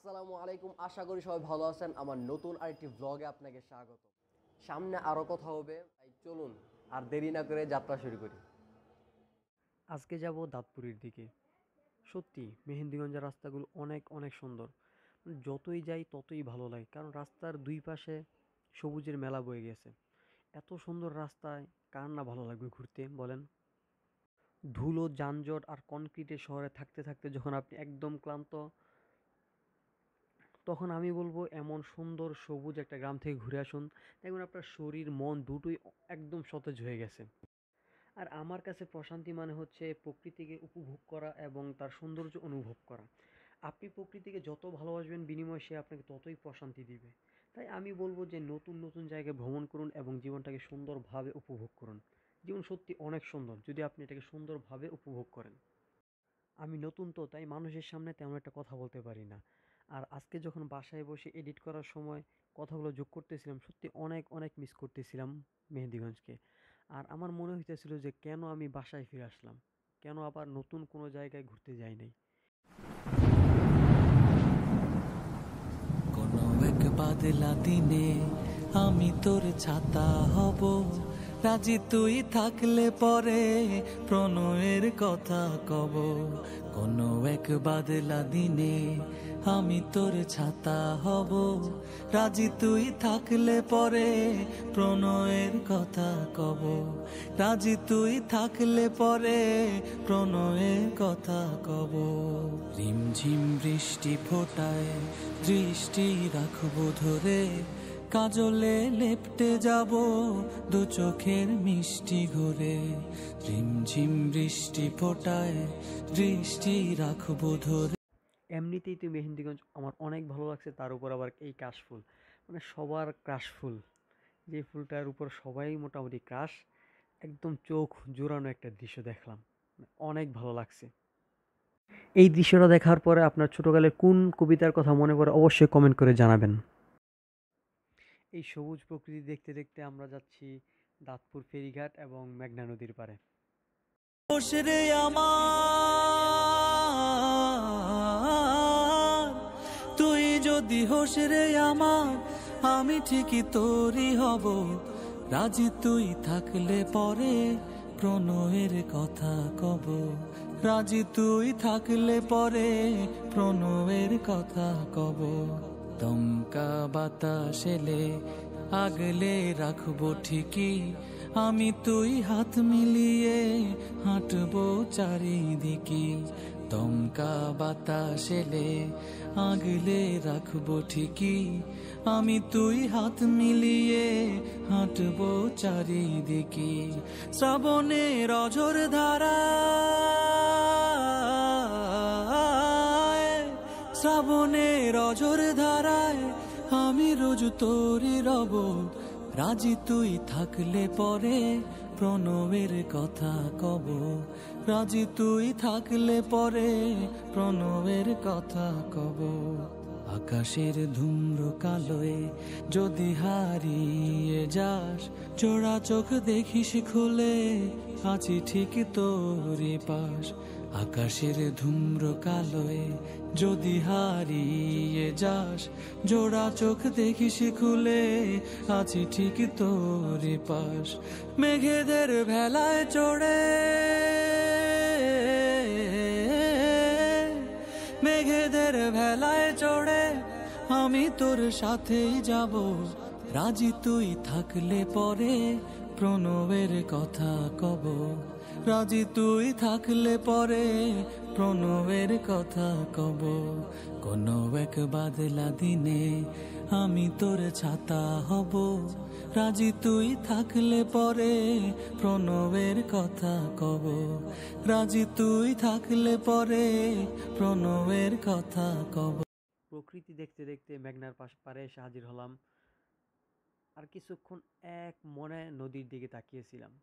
আসসালামু আলাইকুম, আশা করি সবাই ভালো আছেন। আমার নতুন আরেকটি ব্লগে আপনাকে স্বাগত। সামনে আরও কথা হবে, তাই চলুন আর দেরি না করে যাত্রা শুরু করি। আজকে যাব দাঁতপুরির দিকে। সত্যি মেহেন্দিগঞ্জের রাস্তাগুলো অনেক অনেক সুন্দর। যতই যাই ততই ভালো লাগে, কারণ রাস্তার দুই পাশে সবুজের মেলা বয়ে গেছে। এত সুন্দর রাস্তায় কার না ভালো লাগবে ঘুরতে বলেন? ধুলো, যানজট আর কনক্রিটের শহরে থাকতে থাকতে যখন আপনি একদম ক্লান্ত, তখন আমি বলবো এমন সুন্দর সবুজ একটা গ্রাম থেকে ঘুরে আসুন। দেখবেন আপনার শরীর মন দুটোই একদম সতেজ হয়ে গেছে। আর আমার কাছে প্রশান্তি মানে হচ্ছে প্রকৃতিকে উপভোগ করা এবং তার সৌন্দর্য অনুভব করা। আপনি প্রকৃতিকে যত ভালোবাসবেন, বিনিময়ে সে আপনাকে ততই প্রশান্তি দিবে। তাই আমি বলব যে নতুন নতুন জায়গায় ভ্রমণ করুন এবং জীবনটাকে সুন্দরভাবে উপভোগ করুন। জীবন সত্যি অনেক সুন্দর যদি আপনি এটাকে সুন্দরভাবে উপভোগ করেন। আমি নতুন তো, তাই মানুষের সামনে তেমন একটা কথা বলতে পারি না। আর আজকে যখন বাসায় বসে এডিট করার সময় কথাগুলো যোগ করতেছিলাম, সত্যি অনেক অনেক মিস করতেছিলাম মেহেন্দিগঞ্জকে। আর আমার মনে হইতেছিল যে কেন আমি বাসায় ফিরে আসলাম, কেন আবার নতুন কোনো জায়গায় ঘুরতে যাই নাই। কোনো এক বাদলা দিনে আমি তোর ছাতা হব, রাজি তুই থাকলে পরে প্রণয়ের কথা কব। কোনো এক বাদলা দিনে আমি তোর ছাতা হব, রাজি তুই থাকলে পরে প্রণয়ের কথা কব। রাজি তুই থাকলে পরে প্রণয়ের কথা কব। রিমঝিম বৃষ্টি ফোটায় দৃষ্টি রাখবো ধরে, কাজলে লেপটে যাব দু চোখের মিষ্টি ঘরে। রিমঝিম বৃষ্টি ফোটায় দৃষ্টি রাখবো ধরে। এমনিতেই তো মেহেন্দিগঞ্জ আমার অনেক ভালো লাগছে, তার উপর আবার এই কাশফুল, মানে সবার ক্রাশফুল, যে ফুলটার উপর সবাই মোটামুটি ক্রাশ। একদম চোখ জুড়ানো একটা দৃশ্য দেখলাম, অনেক ভালো লাগছে। এই দৃশ্যটা দেখার পরে আপনার ছোটকালের কোন কবিতার কথা মনে পড়ে অবশ্যই কমেন্ট করে জানাবেন। এই সবুজ প্রকৃতি দেখতে দেখতে আমরা যাচ্ছি দাঁতপুর ফেরিঘাট এবং মেঘনা নদীর পাড়ে। হোশ রে আমার, তুই যদি হোশ রে আমার, আমি ঠিকই তোরই হব। রাজি তুই থাকলে পরে প্রণয়ের কথা কব। রাজি তুই থাকলে পরে প্রণয়ের কথা কব। দমকা বাতাস এলে আগলে রাখবো ঠিকই, আমি তুই হাত মিলিয়ে হাঁটবো চারিদিকে। দমকা বাতাস এলে আগলে রাখবো ঠিকই, আমি তুই হাত মিলিয়ে হাঁটবো চারিদিকে। শ্রাবণের অঝোর ধারা, শ্রাবণের অঝোর ধারায় আমি রোজ তোরই রব। রাজি তুই থাকলে পরে প্রণবের কথা কব। রাজি তুই থাকলে পরে প্রণবের কথা কব। আকাশের ধূম্র কালোয় যদি হারিয়ে যাস, চোরা চোখ দেখিস খুলে আছি ঠিক তোরই পাশ। আকাশের ধূম্র কালোয় যদি হারিয়ে যাস, জোড়া চোখ দেখিস খুলে আছি ঠিক তোরই পাশ। মেঘেদের ভেলায় চড়ে, মেঘেদের ভেলায় চড়ে আমি তোর সাথেই যাব। রাজি তুই থাকলে পরে প্রণবের কথা কব। রাজি তুই থাকলে পরে প্রণবের কথা কব। কোনো এক বাদলা দিনে আমি তোর ছাতা হব, রাজি তুই থাকলে পরে প্রণবের কথা কব। রাজি তুই থাকলে পরে প্রণবের কথা কব। প্রকৃতি দেখতে দেখতে মেঘনার পাড়ে এসে হাজির হলাম। আর কিছুক্ষণ এক মনে নদীর দিকে তাকিয়েছিলাম।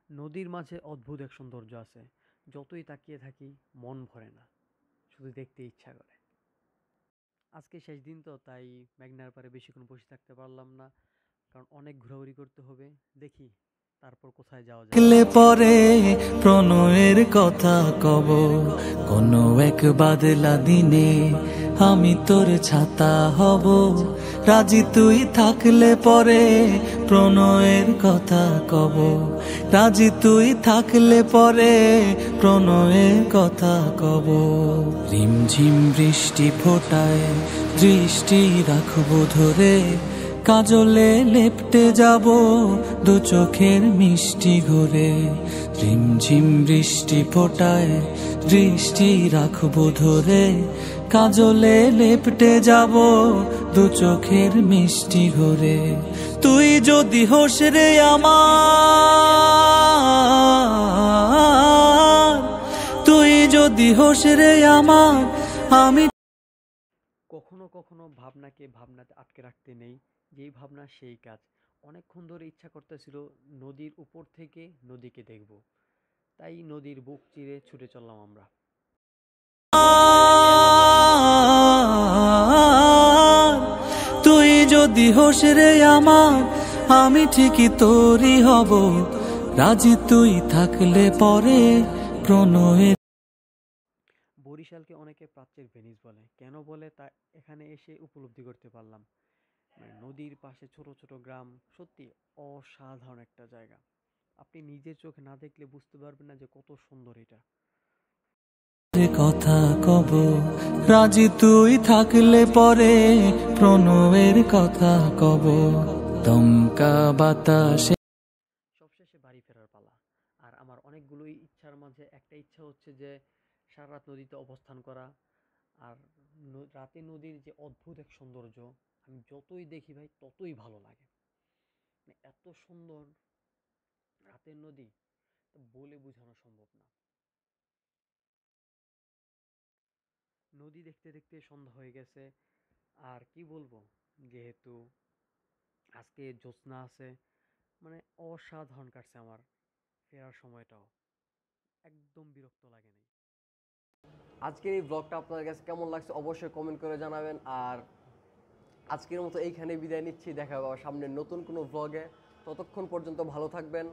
নদীর মাঝে অদ্ভুত এক সৌন্দর্য আছে, যতই তাকিয়ে থাকি মন ভরে না, শুধু দেখতে ইচ্ছা করে। আজকে শেষ দিন তো, তাই মেঘনার পাড়ে বেশিক্ষণ বসে থাকতে পারলাম না, কারণ অনেক ঘোরাঘুরি করতে হবে। দেখি তারপর কোথায় যাওয়া যায়। থাকলে পরে প্রণয়ের কথা কব, কোনো এক বাদলা দিনে আমি তোর ছাতা হব। রাজি তুই থাকলে পরে প্রণয়ের কথা কব, রাজি তুই থাকলে পরে প্রণয়ের কথা কব। রিমঝিম বৃষ্টি ফোটায় দৃষ্টি রাখবো ধরে, কাজলে লেপটে যাব দু চোখের মিষ্টি ঘুরে। রিমঝিম বৃষ্টি ফোটায় দৃষ্টি রাখবো ধরে, কাজলে লেপটে যাব দু চোখের মিষ্টি ঘুরে। তুই যদি হোস রে আমার, তুই যদি হোস রে আমার, আমি কখনো কখনো ভাবনাকে ভাবনাতে আটকে রাখতে নেই, যেই ভাবনা সেই কাজ। অনেকক্ষণ ধরে ইচ্ছা করতেছিল নদীর উপর থেকে নদীকে দেখব, তাই নদীর বুক চিরে ছুটে চললাম আমরা। তুই যদি হোস রে আমার, আমি ঠিকই তোরই হব। রাজি তুই থাকলে পরে প্রণয়ের। বরিশালকে অনেকে প্রাচ্যের ভেনিস বলে, কেন বলে তা এখানে এসে উপলব্ধি করতে পারলাম। মানে নদীর পাশে ছোট ছোট গ্রাম, সত্যি অসাধারণ একটা জায়গা। আপনি নিজের চোখে না দেখলে বুঝতে পারবেন না যে কত সুন্দর এটা। কথা কব, রাজি তুই থাকলে পরে প্রণয়ের কথা কব। দমকা বাতাসে সবশেষে বাড়ি ফেরার পালা। আর আমার অনেকগুলোই ইচ্ছার মাঝে একটা ইচ্ছা হচ্ছে যে সারা রাত নদীতে অবস্থান করা। আর রাতে নদীর যে অদ্ভুত এক সৌন্দর্য, আমি যতই দেখি ভাই ততই ভালো লাগে। মানে এত সুন্দর রাতের নদী, তা বলে বোঝানো সম্ভব না। নদী দেখতে দেখতে সন্ধ্যা হয়ে গেছে। আর কি বলবো, যেহেতু আজকে জ্যোৎস্না আছে, মানে অসাধারণ কাটছে আমার ফেরার সময়টাও। একদম বিরক্ত লাগে নাই। আজকের এই ব্লগটা আপনাদের কাছে কেমন লাগছে অবশ্যই কমেন্ট করে জানাবেন। আর আজকের মতো এইখানে বিদায় নিচ্ছি, দেখা হবে আবার সামনে নতুন কোনো ব্লগে। ততক্ষণ পর্যন্ত ভালো থাকবেন।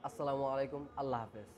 আসসালামু আলাইকুম, আল্লাহ হাফেজ।